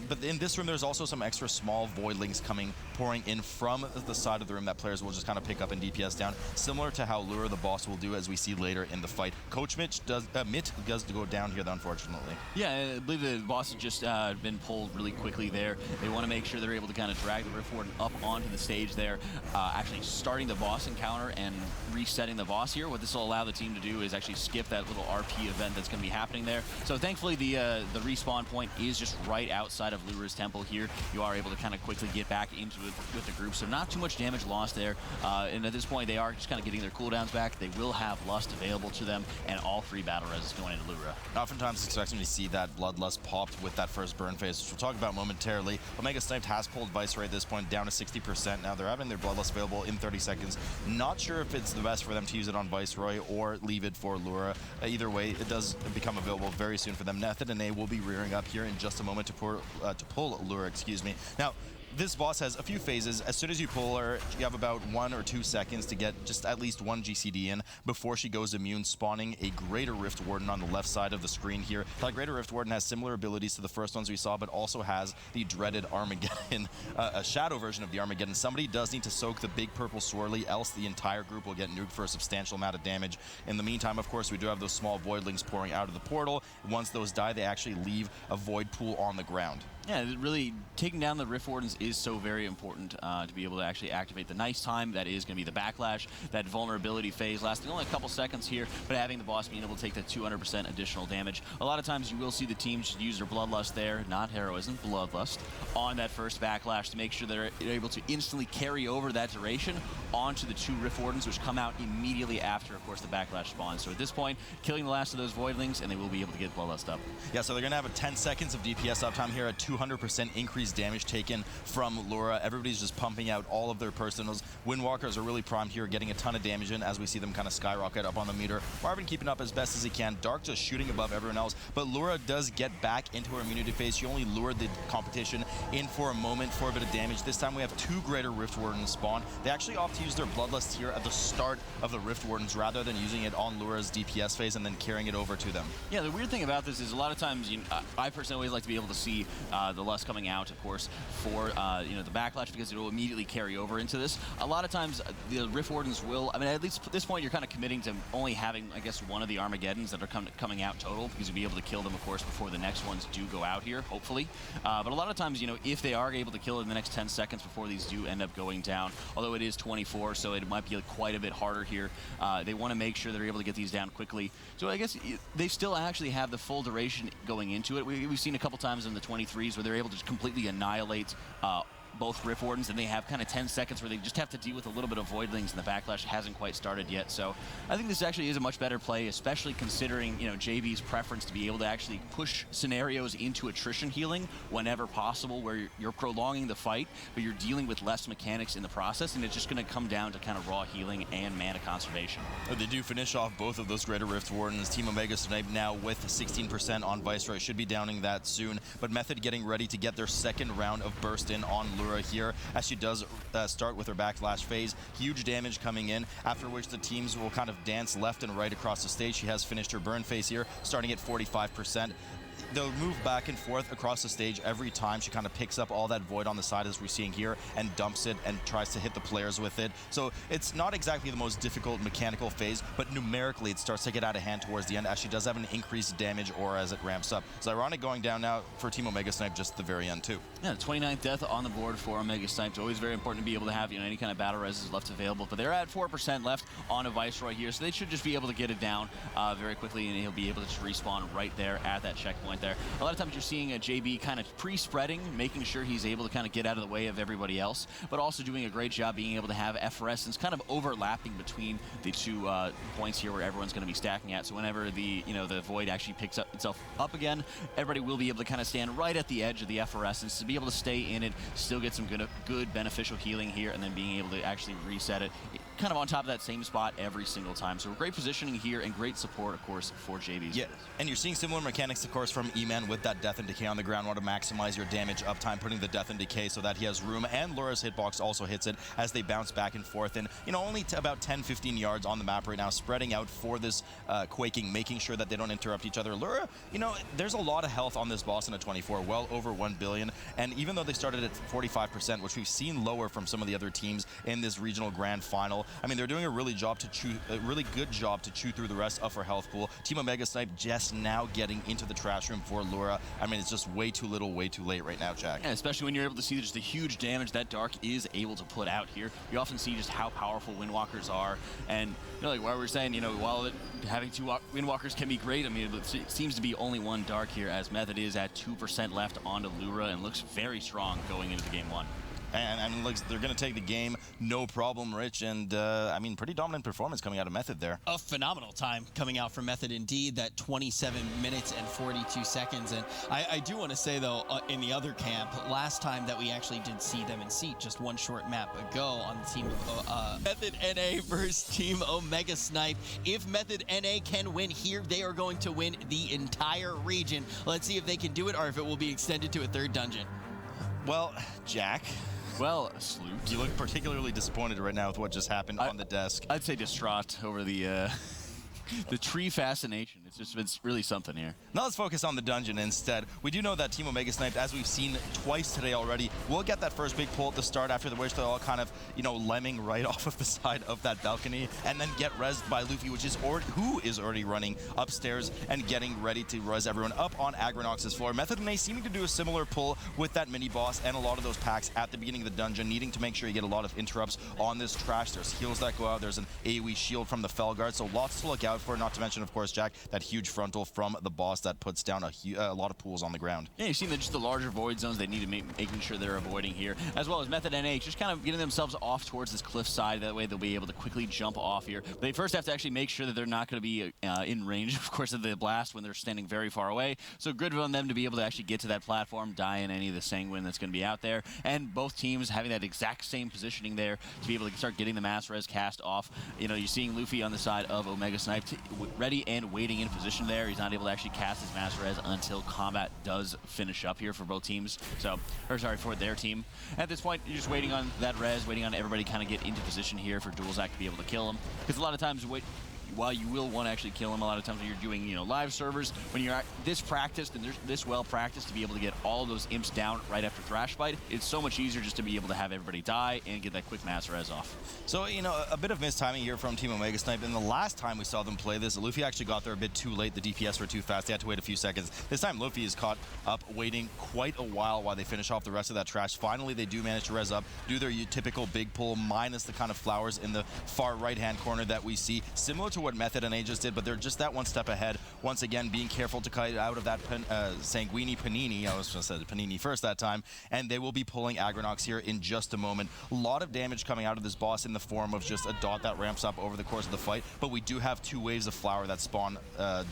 But in this room, there's also some extra small voidlings pouring in from the side of the room that players will just kind of pick up and DPS down, similar to how Lura the boss will do as we see later in the fight. Coach Mitt does go down here, though, unfortunately. Yeah, I believe the boss has just been pulled really quickly there. They want to make sure they're able to kind of drag the Rift Warden up onto the stage there, actually starting the boss encounter and resetting the boss here. What this will allow the team to do is actually skip that little RP event that's going to be happening there. So thankfully, the respawn point is just right outside of Lura's temple here. You are able to kind of quickly get back into it with the group, so not too much damage lost there. And at this point, they are just kind of getting their cooldowns back. They will have Lust available to them, and all 3 battle reses going into Lura. Oftentimes expecting to see that Bloodlust popped with that first burn phase, which we'll talk about momentarily. Omega Sniped has pulled Viceroy at this point down to 60%. Now they're having their Bloodlust available in 30 seconds. Not sure if it's the best for them to use it on Viceroy or leave it for Lura. Either way, it does become available very soon for them. Method and A will be rearing up here in just a moment to pull Lura, excuse me. Now, this boss has a few phases. As soon as you pull her, you have about 1 or 2 seconds to get just at least 1 GCD in before she goes immune, spawning a Greater Rift Warden on the left side of the screen here. That Greater Rift Warden has similar abilities to the first ones we saw, but also has the dreaded Armageddon, a shadow version of the Armageddon. Somebody does need to soak the big purple swirly, else the entire group will get nuked for a substantial amount of damage. In the meantime, of course, we do have those small voidlings pouring out of the portal. Once those die, they actually leave a void pool on the ground. Yeah, really taking down the Rift Wardens is so very important to be able to actually activate the nice time. That is going to be the backlash, that vulnerability phase lasting only a couple seconds here, but having the boss being able to take that 200% additional damage. A lot of times you will see the teams use their Bloodlust there, not Heroism, Bloodlust, on that first backlash to make sure they're able to instantly carry over that duration onto the 2 Rift Wardens, which come out immediately after, of course, the backlash spawns. So at this point, killing the last of those Voidlings, and they will be able to get Bloodlust up. Yeah, so they're going to have a 10 seconds of DPS uptime here at 2 200% increased damage taken from Lura. Everybody's just pumping out all of their personals. Windwalkers are really primed here, getting a ton of damage in as we see them kind of skyrocket up on the meter. Marvin keeping up as best as he can. Dark just shooting above everyone else, but Lura does get back into her immunity phase. She only lured the competition in for a moment for a bit of damage. This time we have 2 Greater Rift Wardens spawn. They actually opt to use their Bloodlust here at the start of the Rift Wardens rather than using it on Lura's DPS phase and then carrying it over to them. Yeah, the weird thing about this is a lot of times, I personally always like to be able to see the Lust coming out, of course, for the backlash, because it will immediately carry over into this. A lot of times the Rift Wardens will, I mean, at least at this point, you're kind of committing to only having, I guess, one of the Armageddons that are coming out total, because you'll be able to kill them, of course, before the next ones do go out here, hopefully. But a lot of times, if they are able to kill it in the next 10 seconds before these do end up going down, although it is 24, so it might be quite a bit harder here, they want to make sure they're able to get these down quickly. So I guess they still actually have the full duration going into it. We've seen a couple times in the 23s where they're able to completely annihilate both Rift Wardens, and they have kind of 10 seconds where they just have to deal with a little bit of Voidlings, and the backlash hasn't quite started yet. So I think this actually is a much better play, especially considering, JB's preference to be able to actually push scenarios into attrition healing whenever possible, where you're prolonging the fight, but you're dealing with less mechanics in the process, and it's just going to come down to kind of raw healing and mana conservation. They do finish off both of those Greater Rift Wardens. Team Omega Snipe now with 16% on Viceroy. Should be downing that soon, but Method getting ready to get their second round of burst in on Lura here, as she does start with her backlash phase. Huge damage coming in, after which the teams will kind of dance left and right across the stage. She has finished her burn phase here, starting at 45%. They'll move back and forth across the stage every time. She kind of picks up all that void on the side, as we're seeing here, and dumps it and tries to hit the players with it. So it's not exactly the most difficult mechanical phase, but numerically it starts to get out of hand towards the end, as she does have an increased damage aura as it ramps up. It's ironic going down now for Team Omega Snipe just at the very end too. Yeah, 29th death on the board for Omega Snipe. It's always very important to be able to have any kind of battle reses left available, but they're at 4% left on a Viceroy here, so they should just be able to get it down very quickly, and he'll be able to just respawn right there at that checkpoint there. A lot of times you're seeing a JB kind of pre-spreading, making sure he's able to kind of get out of the way of everybody else, but also doing a great job being able to have Effervescence kind of overlapping between the 2 points here where everyone's going to be stacking at. So whenever the the void actually picks itself up again, everybody will be able to kind of stand right at the edge of the Effervescence to be able to stay in it, still get some good beneficial healing here, and then being able to actually reset it kind of on top of that same spot every single time. So great positioning here and great support, of course, for JB's. Yeah, and you're seeing similar mechanics, of course, from E-Man with that Death and Decay on the ground. Want to maximize your damage uptime, putting the Death and Decay so that he has room, and Lura's hitbox also hits it as they bounce back and forth. And, only about 10-15 yards on the map right now, spreading out for this quaking, making sure that they don't interrupt each other. Lura, there's a lot of health on this boss in a 24, well over 1 billion. And even though they started at 45%, which we've seen lower from some of the other teams in this regional grand final, I mean, they're doing a really good job to chew through the rest of her health pool. Team Omega Snipe just now getting into the trash room for Lura. I mean, it's just way too little, way too late right now, Jack. Yeah, especially when you're able to see just the huge damage that Dark is able to put out here. You often see just how powerful Windwalkers are, and like what we're saying, while having 2 Windwalkers can be great, I mean, it seems to be only 1 Dark here, as Method is at 2% left onto Lura and looks very strong going into game 1. And I mean, looks they're going to take the game, no problem, Rich. And I mean, pretty dominant performance coming out of Method there. A phenomenal time coming out from Method indeed, that 27 minutes and 42 seconds. And I do want to say, though, in the other camp, last time that we actually did see them in seat, just one short map ago on the team of Method NA versus Team Omega Snipe. If Method NA can win here, they are going to win the entire region. Let's see if they can do it or if it will be extended to a 3rd dungeon. Well, Jack. Well, Sloot, you look particularly disappointed right now with what just happened on the desk. I'd say distraught over the tree fascination. It's really something here. Now let's focus on the dungeon instead. We do know that Team Omega Snipe, as we've seen twice today already, will get that first big pull at the start, after which they're all kind of, lemming right off of the side of that balcony, and then get rezzed by Luffy, who is already running upstairs and getting ready to res everyone up on Agranox's floor. Method may seeming to do a similar pull with that mini boss and a lot of those packs at the beginning of the dungeon, needing to make sure you get a lot of interrupts on this trash. There's heals that go out. There's an AoE shield from the Felguard, so lots to look out for, not to mention, of course, Jack, that huge frontal from the boss that puts down a lot of pools on the ground. Yeah, you've seen just the larger void zones they need to making sure they're avoiding here, as well as Method NA just kind of getting themselves off towards this cliff side. That way they'll be able to quickly jump off here. But they first have to actually make sure that they're not going to be in range, of course, of the blast when they're standing very far away. So good on them to be able to actually get to that platform, die in any of the sanguine that's going to be out there. And both teams having that exact same positioning there to be able to start getting the mass res cast off. You know, you're seeing Luffy on the side of Omega Sniped, ready and waiting in position there. He's not able to actually cast his mass res until combat does finish up here for both teams. So, or sorry, for their team. At this point, you're just waiting on that res, waiting on everybody kind of get into position here for Duelzac to be able to kill him. Because a lot of times, while you will want to actually kill him, a lot of times when you're doing, you know, live servers, when you're this practiced and this well practiced to be able to get all of those imps down right after Thrash Fight, it's so much easier just to be able to have everybody die and get that quick mass res off. So, you know, a bit of mistiming here from Team Omega Snipe. And the last time we saw them play this, Luffy actually got there a bit too late. The DPS were too fast. They had to wait a few seconds. This time, Luffy is caught up waiting quite a while they finish off the rest of that trash. Finally, they do manage to res up, do their typical big pull, minus the kind of flowers in the far right-hand corner that we see. Similar to what Method and Aegis did, but they're just that one step ahead. Once again, being careful to kite out of that Sanguini Panini. I was going to say Panini first that time. And they will be pulling Agronox here in just a moment. A lot of damage coming out of this boss in the form of just a dot that ramps up over the course of the fight. But we do have 2 waves of flower that spawn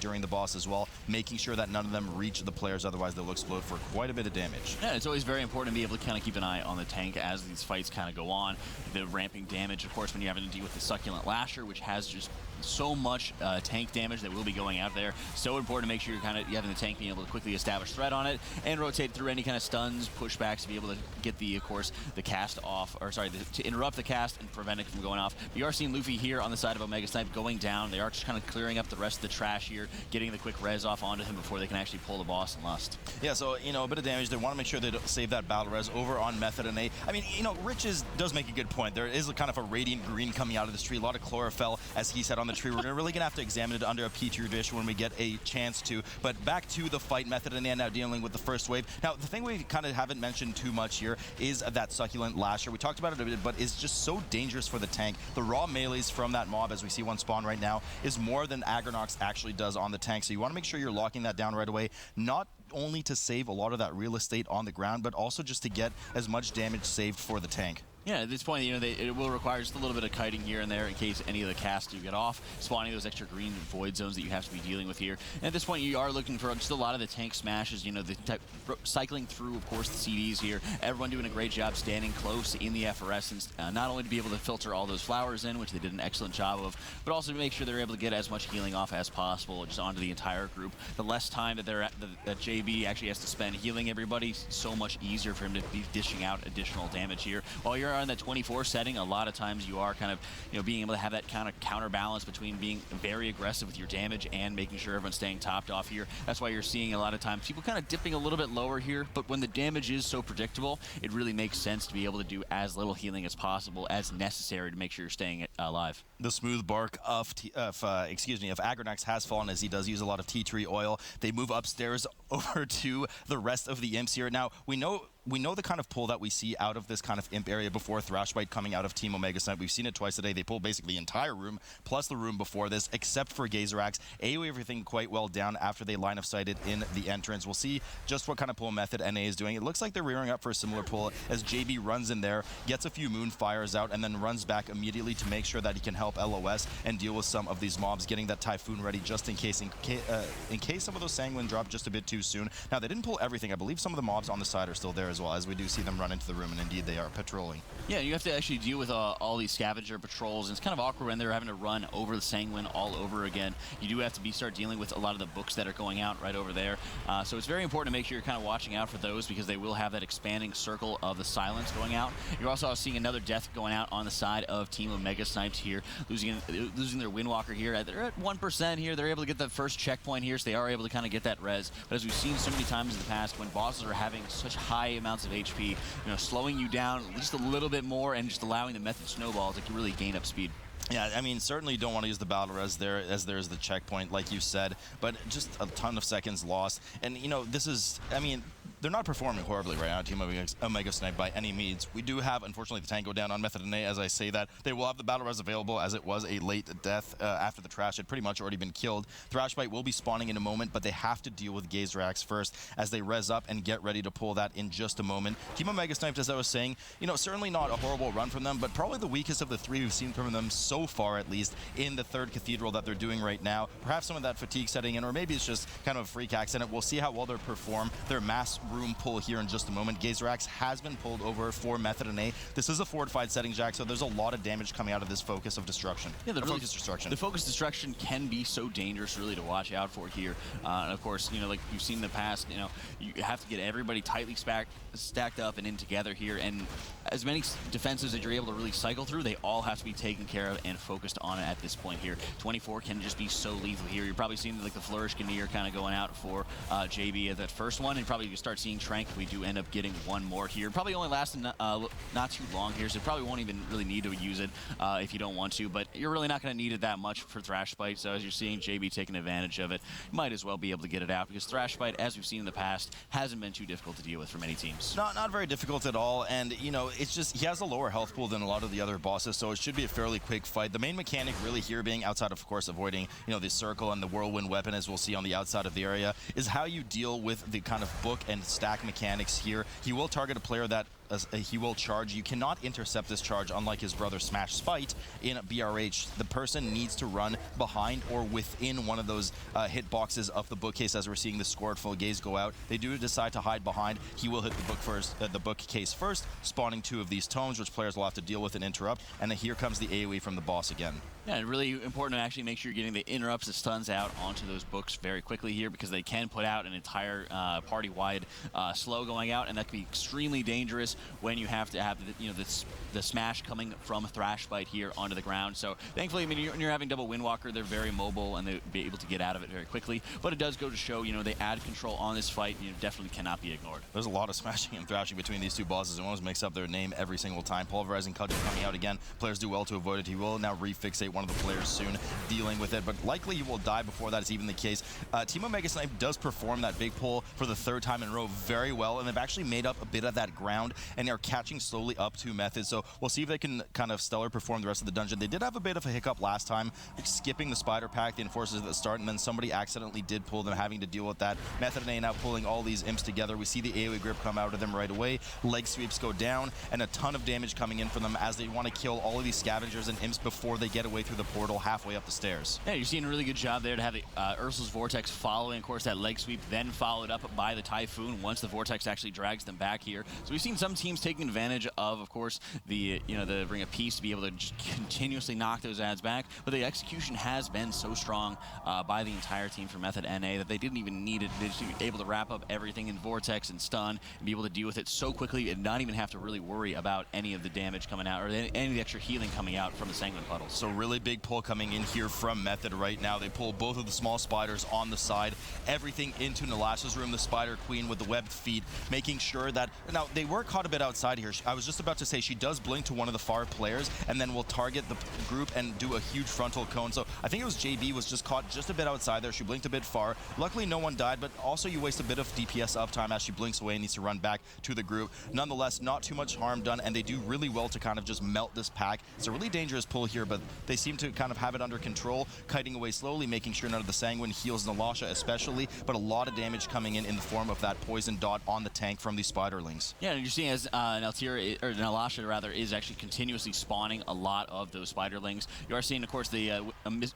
during the boss as well, making sure that none of them reach the players. Otherwise, they'll explode for quite a bit of damage. Yeah, it's always very important to be able to kind of keep an eye on the tank as these fights kind of go on. The ramping damage, of course, when you're having to deal with the Succulent Lasher, which has just so much tank damage that will be going out there. So important to make sure you're having the tank being able to quickly establish threat on it and rotate through any kind of stuns, pushbacks to be able to get the, of course, the cast off, or sorry, to interrupt the cast and prevent it from going off. You are seeing Luffy here on the side of Omega Snipe going down. They are just kind of clearing up the rest of the trash here, getting the quick res off onto him before they can actually pull the boss in Lust. Yeah, so, you know, a bit of damage. They want to make sure they save that battle res over on Method and A. I mean, you know, Rich does make a good point. There is a kind of a radiant green coming out of this tree, a lot of chlorophyll, as he said on the tree. We're really going to have to examine it under a Petri dish when we get a chance to. But back to the fight. Method and A now dealing with the first wave. Now, the thing we kind of haven't mentioned too much here is that Succulent Lasher. We talked about it a bit, but it's just so dangerous for the tank. The raw melees from that mob, as we see one spawn right now, is more than Agronox actually does on the tank. So you want to make sure you're locking that down right away, not only to save a lot of that real estate on the ground, but also just to get as much damage saved for the tank. Yeah, at this point, you know, it will require just a little bit of kiting here and there in case any of the casts do get off, spawning those extra green void zones that you have to be dealing with here. And at this point, you are looking for just a lot of the tank smashes, you know, cycling through, of course, the CDs here. Everyone doing a great job standing close in the effervescence, not only to be able to filter all those flowers in, which they did an excellent job of, but also to make sure they're able to get as much healing off as possible just onto the entire group. The less time that that JB actually has to spend healing everybody, so much easier for him to be dishing out additional damage here. While you're on that 24 setting, a lot of times you are kind of, you know, being able to have that kind of counterbalance between being very aggressive with your damage and making sure everyone's staying topped off here. That's why you're seeing a lot of times people kind of dipping a little bit lower here, but when the damage is so predictable, it really makes sense to be able to do as little healing as possible, as necessary to make sure you're staying alive. The smooth bark of Agronox has fallen, as he does use a lot of tea tree oil. They move upstairs over to the rest of the imps here. Now, we know the kind of pull that we see out of this kind of imp area before Thrash Bite coming out of Team Omega Snipe. We've seen it twice today. They pull basically the entire room, plus the room before this, except for Gazerax. AoE everything quite well down after they line of sighted in the entrance. We'll see just what kind of pull Method NA is doing. It looks like they're rearing up for a similar pull as JB runs in there, gets a few Moonfires out, and then runs back immediately to make sure that he can help LOS and deal with some of these mobs, getting that Typhoon ready just in case some of those Sanguine drop just a bit too soon. Now, they didn't pull everything. I believe some of the mobs on the side are still there as well, as we do see them run into the room, and indeed they are patrolling. Yeah, you have to actually deal with all these scavenger patrols, and it's kind of awkward when they're having to run over the Sanguine all over again. You do have to start dealing with a lot of the books that are going out right over there. So it's very important to make sure you're kind of watching out for those, because they will have that expanding circle of the silence going out. You're also seeing another death going out on the side of Team Omega Sniped here, losing their Windwalker here. They're at 1% here. They're able to get the first checkpoint here, so they are able to kind of get that res. But as we've seen so many times in the past, when bosses are having such high amounts of HP, you know, slowing you down just a little bit more and just allowing the Method snowball to really gain up speed. Yeah, I mean, certainly you don't want to use the battle res there, as there's the checkpoint, like you said, but just a ton of seconds lost. And, you know, this is, I mean, they're not performing horribly right now, Team Omega Snipe, by any means. We do have, unfortunately, the tank go down on Method NA. As I say that, they will have the battle res available, as it was a late death after the trash had pretty much already been killed. Thrashbite will be spawning in a moment, but they have to deal with Gazerax first as they res up and get ready to pull that in just a moment. Team Omega Snipe, as I was saying, you know, certainly not a horrible run from them, but probably the weakest of the three we've seen from them so far, at least, in the third Cathedral that they're doing right now. Perhaps some of that fatigue setting in, or maybe it's just kind of a freak accident. We'll see how well they perform their mass room pull here in just a moment. Gazerax has been pulled over for Method NA. This is a fortified setting, Jack, so there's a lot of damage coming out of this focus of destruction. Yeah, the focus destruction. The focus destruction can be so dangerous, really, to watch out for here. And of course, you know, like you've seen in the past, you know, you have to get everybody tightly stacked up and in together here. And as many defenses that you're able to really cycle through, they all have to be taken care of and focused on at this point here. 24 can just be so lethal here. You're probably seeing like the Flourish Ganir kind of going out for JB at that first one, and probably you start seeing Trank if we do end up getting one more here. Probably only lasting not too long here, so probably won't even really need to use it if you don't want to, but you're really not going to need it that much for Thrashbite, so as you're seeing JB taking advantage of it, you might as well be able to get it out, because Thrashbite, as we've seen in the past, hasn't been too difficult to deal with for many teams. Not very difficult at all, and you know, it's just he has a lower health pool than a lot of the other bosses, so it should be a fairly quick fight. The main mechanic really here being, outside of course avoiding, you know, the circle and the whirlwind weapon, as we'll see on the outside of the area, is how you deal with the kind of book and stack mechanics here. He will target a player that he will charge. You cannot intercept this charge, unlike his brother Smash Spite in BRH. The person needs to run behind or within one of those hit boxes of the bookcase, as we're seeing the scored full gaze go out. They do decide to hide behind. He will hit the bookcase first, spawning 2 of these tomes, which players will have to deal with and interrupt. And then here comes the AoE from the boss again. Yeah, and really important to actually make sure you're getting the interrupts, the stuns out onto those books very quickly here, because they can put out an entire party-wide slow going out, and that can be extremely dangerous when you have to have the smash coming from Thrashbite here onto the ground. So thankfully, I mean, when you're having double Windwalker, they're very mobile and they'll be able to get out of it very quickly. But it does go to show, you know, they add control on this fight, you know, definitely cannot be ignored. There's a lot of smashing and thrashing between these two bosses, and one makes up their name every single time. Pulverizing Cudgel coming out again. Players do well to avoid it. He will now refixate one of the players soon, dealing with it, but likely he will die before that is even the case. Team Omega Snipe does perform that big pull for the 3rd time in a row very well, and they've actually made up a bit of that ground and are catching slowly up to Method. So we'll see if they can kind of stellar perform the rest of the dungeon. They did have a bit of a hiccup last time, skipping the spider pack, the enforcers at the start, and then somebody accidentally did pull them, having to deal with that. Method and A now pulling all these imps together. We see the AoE grip come out of them right away. Leg sweeps go down, and a ton of damage coming in from them as they want to kill all of these scavengers and imps before they get away through the portal halfway up the stairs. Yeah, you're seeing a really good job there to have the Ursul's Vortex following, of course, that leg sweep, then followed up by the Typhoon once the Vortex actually drags them back here. So we've seen some teams taking advantage of course, the Ring of Peace to be able to just continuously knock those ads back, but the execution has been so strong by the entire team for Method NA that they didn't even need it. They're just able to wrap up everything in Vortex and stun and be able to deal with it so quickly and not even have to really worry about any of the damage coming out or any of the extra healing coming out from the Sanguine Puddles. So really big pull coming in here from Method right now. They pull both of the small spiders on the side, everything into Nalasha's room, the Spider Queen with the webbed feet, making sure that... Now, they were caught a bit outside here. I was just about to say she does blink to one of the far players and then will target the group and do a huge frontal cone. So I think it was JB was just caught just a bit outside there. She blinked a bit far. Luckily, no one died, but also you waste a bit of DPS uptime as she blinks away and needs to run back to the group. Nonetheless, not too much harm done, and they do really well to kind of just melt this pack. It's a really dangerous pull here, but they seem to kind of have it under control, kiting away slowly, making sure none of the Sanguine heals Nalasha especially, but a lot of damage coming in the form of that poison dot on the tank from these spiderlings. Yeah, and you're seeing as Nalasha rather is actually continuously spawning a lot of those spiderlings. You are seeing, of course, the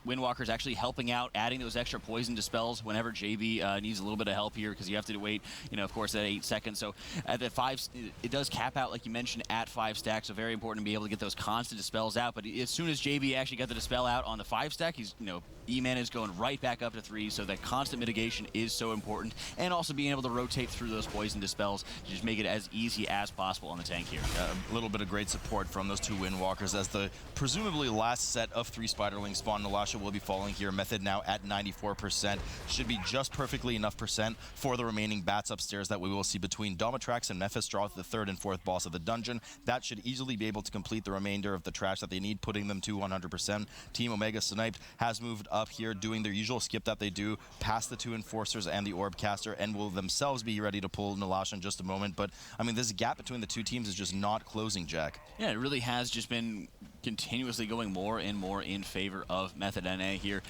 Windwalkers actually helping out, adding those extra poison dispels whenever JB needs a little bit of help here, because you have to wait, of course, at 8 seconds. So at the 5, it does cap out, like you mentioned, at 5 stacks, so very important to be able to get those constant dispels out. But as soon as JB actually got the dispel out on the 5 stack, he's, E-Man is going right back up to 3, so that constant mitigation is so important, and also being able to rotate through those poison dispels to just make it as easy as as possible on the tank here. A little bit of great support from those two Windwalkers as the presumably last set of 3 Spiderlings spawn. Nalasha will be falling here. Method now at 94%. Should be just perfectly enough percent for the remaining bats upstairs that we will see between Domitrax and Mephistroth, the 3rd and 4th boss of the dungeon. That should easily be able to complete the remainder of the trash that they need, putting them to 100%. Team Omega Sniped has moved up here, doing their usual skip that they do, past the 2 Enforcers and the Orb Caster, and will themselves be ready to pull Nalasha in just a moment. But, I mean, this gap between the two teams is just not closing, Jack. Yeah, it really has just been continuously going more and more in favor of Method NA here.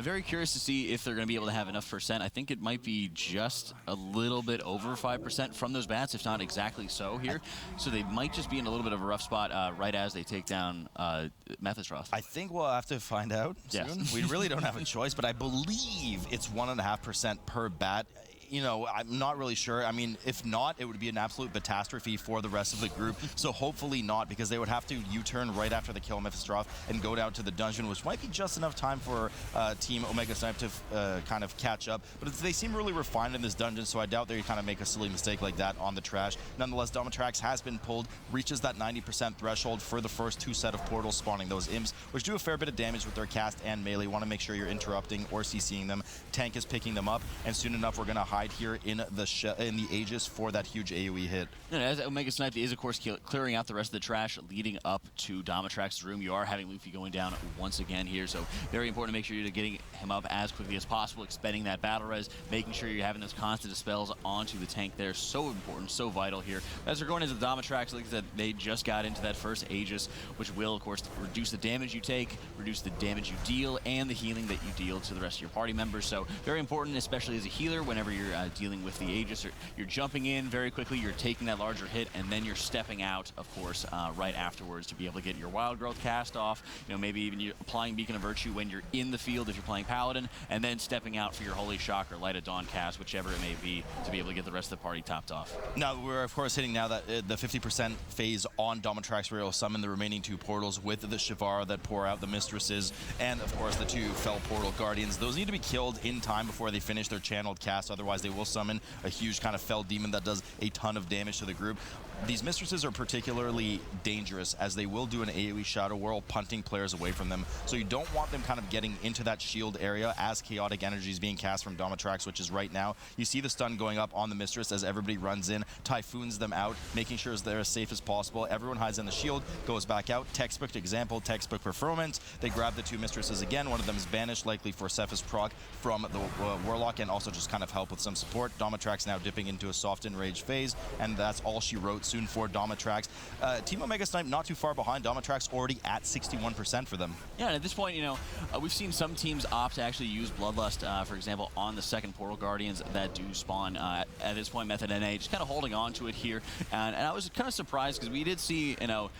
Very curious to see if they're going to be able to have enough percent. I think it might be just a little bit over 5% from those bats, if not exactly so here. So they might just be in a little bit of a rough spot right as they take down Mephistroth. I think we'll have to find out soon. Yes. We really don't have a choice, but I believe it's 1.5% per bat. You know, I'm not really sure. I mean, if not, it would be an absolute catastrophe for the rest of the group. So hopefully not, because they would have to U-turn right after the kill Mephistroth and go down to the dungeon, which might be just enough time for Team Omega Snipe to kind of catch up. But they seem really refined in this dungeon, so I doubt they kind of make a silly mistake like that on the trash. Nonetheless, Domitrax has been pulled, reaches that 90% threshold for the first 2 set of portals spawning those imps, which do a fair bit of damage with their cast and melee. Want to make sure you're interrupting or CCing them. Tank is picking them up, and soon enough we're going to hide here in the Aegis for that huge AoE hit. And as Omega Sniped is, of course, clearing out the rest of the trash leading up to Domitrax's room. You are having Luffy going down once again here, so very important to make sure you're getting him up as quickly as possible, expending that battle res, making sure you're having those constant dispels onto the tank there. So important, so vital here. As they're going into the Domitrax, like I said, they just got into that first Aegis, which will, of course, reduce the damage you take, reduce the damage you deal, and the healing that you deal to the rest of your party members. So very important, especially as a healer, whenever you're dealing with the Aegis. You're jumping in very quickly, you're taking that larger hit, and then you're stepping out, of course, right afterwards to be able to get your Wild Growth cast off, you know, maybe even you're applying Beacon of Virtue when you're in the field if you're playing Paladin, and then stepping out for your Holy Shock or Light of Dawn cast, whichever it may be, to be able to get the rest of the party topped off. Now, we're, of course, hitting now that the 50% phase on Domitrax, where you'll summon the remaining 2 portals with the Shivara that pour out the Mistresses, and, of course, the 2 Fell Portal Guardians. Those need to be killed in time before they finish their channeled cast, otherwise they will summon a huge kind of Fell Demon that does a ton of damage to the group. These Mistresses are particularly dangerous as they will do an AoE Shadow Whirl, punting players away from them. So you don't want them kind of getting into that shield area as chaotic energy is being cast from Domitrax, which is right now. You see the stun going up on the Mistress as everybody runs in, typhoons them out, making sure they're as safe as possible. Everyone hides in the shield, goes back out. Textbook example, textbook performance. They grab the 2 Mistresses again. One of them is banished, likely for Cephas proc from the Warlock, and also just kind of help with some support. Domitrax now dipping into a soft enrage phase, and that's all she wrote soon for Domitrax. Team Omega Snipe not too far behind. Domitrax already at 61% for them. Yeah, and at this point, you know, we've seen some teams opt to actually use Bloodlust, for example, on the 2nd Portal Guardians that do spawn. At this point, Method NA just kind of holding on to it here. And I was kind of surprised because we did see, you know,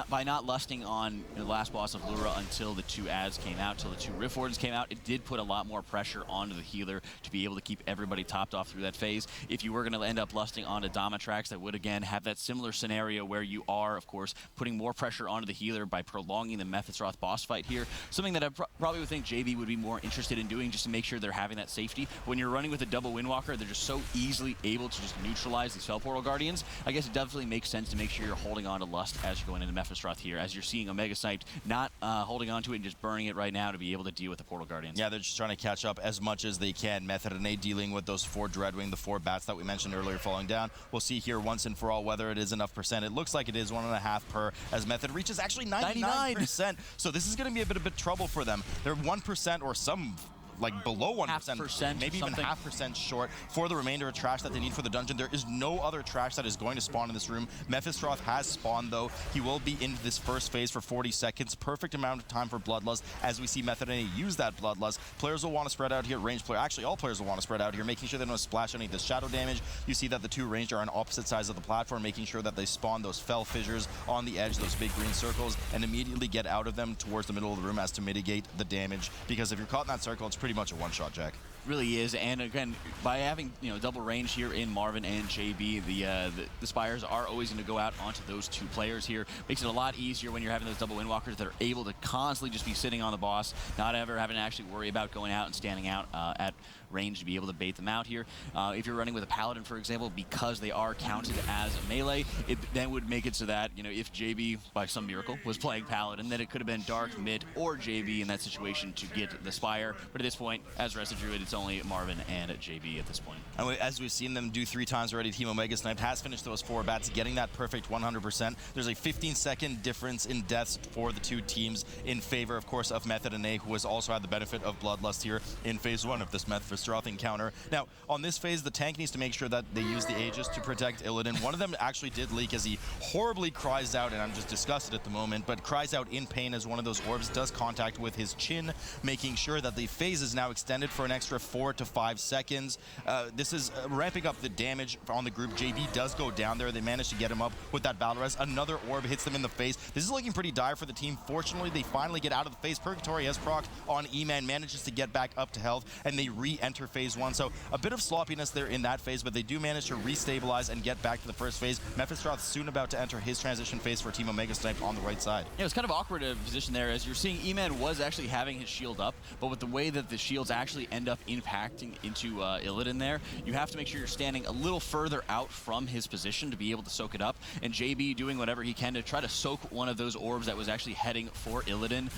by not lusting on the last boss of Lura until the 2 ads came out, until the 2 Rift Wardens came out, it did put a lot more pressure onto the healer to be able to keep everybody topped off through that phase. If you were going to end up lusting onto Domitrax, that would again have that similar scenario where you are, of course, putting more pressure onto the healer by prolonging the Mephistroth boss fight here. Something that I probably would think JV would be more interested in doing just to make sure they're having that safety. When you're running with a double Windwalker, they're just so easily able to just neutralize these Fell Portal Guardians. I guess it definitely makes sense to make sure you're holding on to Lust as you're going into Mephistroth here, as you're seeing Omega Sniped not holding on to it and just burning it right now to be able to deal with the Portal Guardians. Yeah, they're just trying to catch up as much as they can. Method NA dealing with those 4 Dreadwing, the 4 bats that we mentioned earlier falling down. We'll see here once and for all whether it is enough percent. It looks like it is 1.5 per, as Method reaches actually 99%. So this is going to be a bit of trouble for them. They're 1% or some like below 1%, maybe even 0.5% short for the remainder of trash that they need for the dungeon. There is no other trash that is going to spawn in this room. Mephistroth has spawned though. He will be in this first phase for 40 seconds. Perfect amount of time for Bloodlust as we see Method NA use that Bloodlust. Players will want to spread out here. Ranged player, actually all players will want to spread out here, making sure they don't splash any of this shadow damage. You see that the two ranged are on opposite sides of the platform, making sure that they spawn those fell fissures on the edge, those big green circles, and immediately get out of them towards the middle of the room as to mitigate the damage. Because if you're caught in that circle, it's pretty pretty much a one-shot, Jack. Really is, and again, by having double range here in Marvin and JB, the Spires are always going to go out onto those two players here. Makes it a lot easier when you're having those double windwalkers that are able to constantly just be sitting on the boss, not ever having to actually worry about going out and standing out at range to be able to bait them out here. If you're running with a Paladin, for example, because they are counted as a melee, it then would make it so that, if JB, by some miracle, was playing Paladin, then it could have been Dark, Mid, or JB in that situation to get the Spire. But at this point, as Resto Druid, it's only Marvin and JB at this point. And as we've seen them do 3 times already, Team Omega Sniped has finished those 4 bats, getting that perfect 100%. There's a 15-second difference in deaths for the 2 teams in favor, of course, of Method and A, who has also had the benefit of Bloodlust here in phase 1 of this Mephistroth encounter. Now, on this phase, the tank needs to make sure that they use the Aegis to protect Illidan. One of them actually did leak as he horribly cries out, and I'm just disgusted at the moment, but cries out in pain as one of those orbs does contact with his chin, making sure that the phase is now extended for an extra 4 to 5 seconds. This is ramping up the damage on the group. JB does go down there. They manage to get him up with that battle res. Another orb hits them in the face. This is looking pretty dire for the team. Fortunately, they finally get out of the phase. Purgatory has proc on E-Man, manages to get back up to health, and they re-enter phase 1. So a bit of sloppiness there in that phase, but they do manage to restabilize and get back to the first phase. Mephistroth soon about to enter his transition phase for Team Omega Snipe on the right side. Yeah, it was kind of awkward position there, as you're seeing E-Man was actually having his shield up, but with the way that the shields actually end up impacting into Illidan there, you have to make sure you're standing a little further out from his position to be able to soak it up, and JB doing whatever he can to try to soak one of those orbs that was actually heading for Illidan,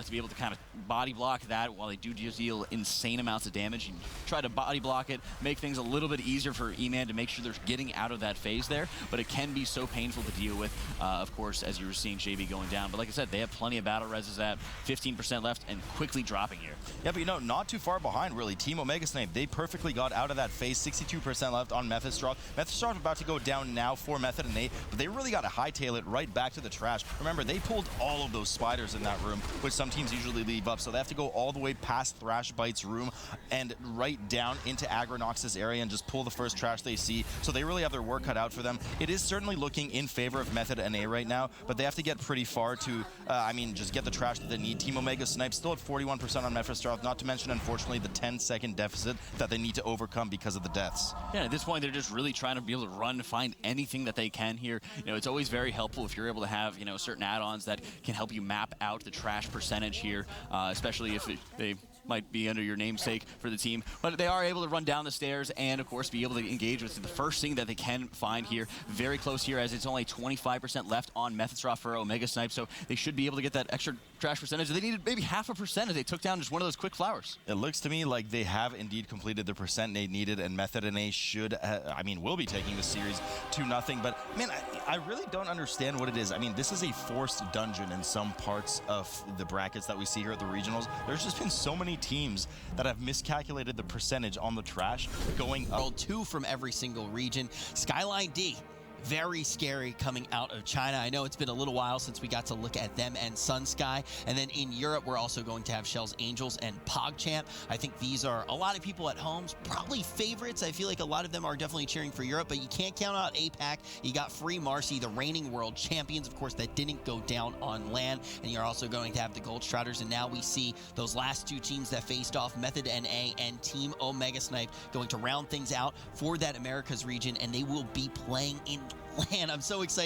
to be able to kind of body block that while they do deal insane amounts of damage. You try to body block it, make things a little bit easier for E-Man to make sure they're getting out of that phase there, but it can be so painful to deal with, of course, as you were seeing JB going down. But like I said, they have plenty of battle reses at 15% left and quickly dropping here. Yeah, but not too far behind, really. Team Omega Snipe, they perfectly got out of that phase. 62% left on Mephistroth. Mephistroth about to go down now for Method and A, but they really got to hightail it right back to the trash. Remember, they pulled all of those spiders in that room, which some teams usually leave up, so they have to go all the way past Thrashbite's room and right down into Agronox's area and just pull the first trash they see. So they really have their work cut out for them. It is certainly looking in favor of Method and A right now, but they have to get pretty far to, just get the trash that they need. Team Omega Snipe still at 41% on Mephistroth, not to mention, unfortunately, the 10-second deficit that they need to overcome because of the deaths. Yeah, at this point, they're just really trying to be able to run, find anything that they can here. It's always very helpful if you're able to have, certain add-ons that can help you map out the trash percentage here, especially if they might be under your namesake for the team. But they are able to run down the stairs and, of course, be able to engage with the first thing that they can find here. Very close here, as it's only 25% left on Mephistroth for Omega Snipe, so they should be able to get that extra trash percentage. They needed maybe 0.5% as they took down just one of those quick flowers. It looks to me like they have indeed completed the percent they needed, and Method and A should, will be taking the series 2-0. But, man, I really don't understand what it is. This is a forced dungeon in some parts of the brackets that we see here at the regionals. There's just been so many teams that have miscalculated the percentage on the trash going up. Rolled 2 from every single region. Skyline D, very scary coming out of China. I know it's been a little while since we got to look at them and Sunsky. And then in Europe, we're also going to have Shells Angels and PogChamp. I think these are a lot of people at home's probably favorites. I feel like a lot of them are definitely cheering for Europe, but you can't count out APAC. You got Free Marcy, the reigning world champions, of course, that didn't go down on land. And you're also going to have the Goldstriders. And now we see those last 2 teams that faced off, Method NA and Team Omega Snipe, going to round things out for that Americas region, and they will be playing in land. I'm so excited.